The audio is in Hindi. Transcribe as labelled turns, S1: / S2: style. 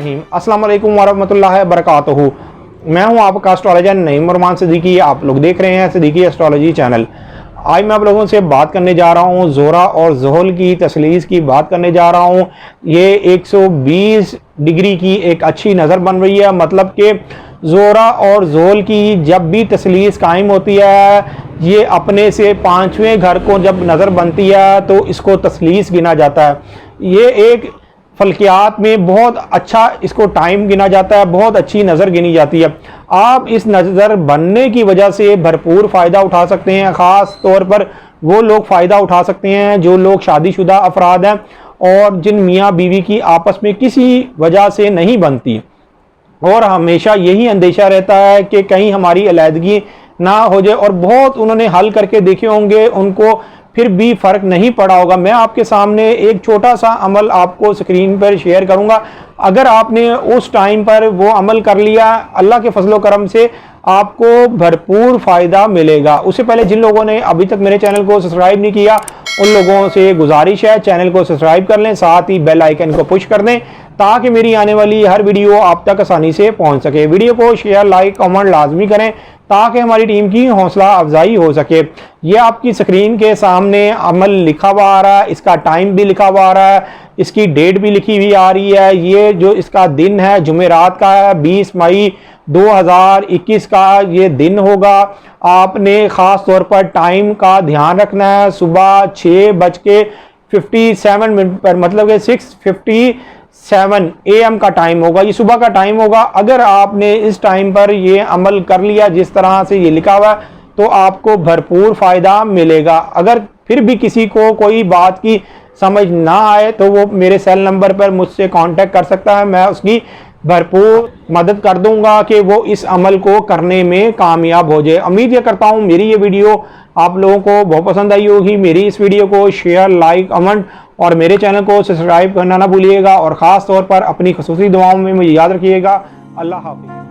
S1: रहीम। अस्सलाम वालेकुम वरहमतुल्लाहि वबरकातुहू। मैं हूं आपका एस्ट्रोलॉजर नईम रहमान सिद्दीकी। आप लोग देख रहे हैं सिद्दीकी एस्ट्रोलॉजी चैनल। आज मैं आप लोगों से बात करने जा रहा हूं ज़ोहरा और ज़ुहल की तस्लीस की बात करने जा रहा हूं। ये 120 डिग्री की एक अच्छी नज़र बन रही है, मतलब कि ज़ोहरा और ज़ुहल की जब भी तस्लीस कायम होती है, ये अपने से 5वें घर को जब नज़र बनती है तो इसको तस्लीस गिना जाता है। ये एक फल्कियात में बहुत अच्छा इसको टाइम गिना जाता है, बहुत अच्छी नज़र गिनी जाती है। आप इस नज़र बनने की वजह से भरपूर फ़ायदा उठा सकते हैं। ख़ास तौर पर वो लोग फ़ायदा उठा सकते हैं जो लोग शादीशुदा अफराद हैं और जिन मियाँ बीवी की आपस में किसी वजह से नहीं बनती और हमेशा यही अंदेशा रहता है कि कहीं हमारी अलहदगी ना हो जाए, और बहुत उन्होंने हल करके देखे होंगे, उनको फिर भी फ़र्क नहीं पड़ा होगा। मैं आपके सामने एक छोटा सा अमल आपको स्क्रीन पर शेयर करूंगा। अगर आपने उस टाइम पर वो अमल कर लिया, अल्लाह के फजलो करम से आपको भरपूर फ़ायदा मिलेगा। उससे पहले जिन लोगों ने अभी तक मेरे चैनल को सब्सक्राइब नहीं किया, उन लोगों से गुजारिश है चैनल को सब्सक्राइब कर लें, साथ ही बेल आइकन को पुश कर दें ताकि मेरी आने वाली हर वीडियो आप तक आसानी से पहुंच सके। वीडियो को शेयर, लाइक, कमेंट लाजमी करें ताकि हमारी टीम की हौसला अफजाई हो सके। ये आपकी स्क्रीन के सामने अमल लिखा हुआ आ रहा है, इसका टाइम भी लिखा हुआ आ रहा है, इसकी डेट भी लिखी हुई आ रही है। ये जो इसका दिन है जुमेरात का है, 20 मई 2021 का ये दिन होगा। आपने ख़ास तौर पर टाइम का ध्यान रखना है। सुबह 6:57 पर, मतलब कि 6:57 AM का टाइम होगा, ये सुबह का टाइम होगा। अगर आपने इस टाइम पर ये अमल कर लिया जिस तरह से ये लिखा हुआ है तो आपको भरपूर फ़ायदा मिलेगा। अगर फिर भी किसी को कोई बात की समझ ना आए तो वो मेरे सेल नंबर पर मुझसे कांटेक्ट कर सकता है, मैं उसकी भरपूर मदद कर दूंगा कि वो इस अमल को करने में कामयाब हो जाए। उम्मीद ये करता हूँ मेरी ये वीडियो आप लोगों को बहुत पसंद आई होगी। मेरी इस वीडियो को शेयर, लाइक, कमेंट और मेरे चैनल को सब्सक्राइब करना ना भूलिएगा, और ख़ास तौर पर अपनी खुसूसी दुआओं में मुझे याद रखिएगा। अल्लाह हाफ़िज़।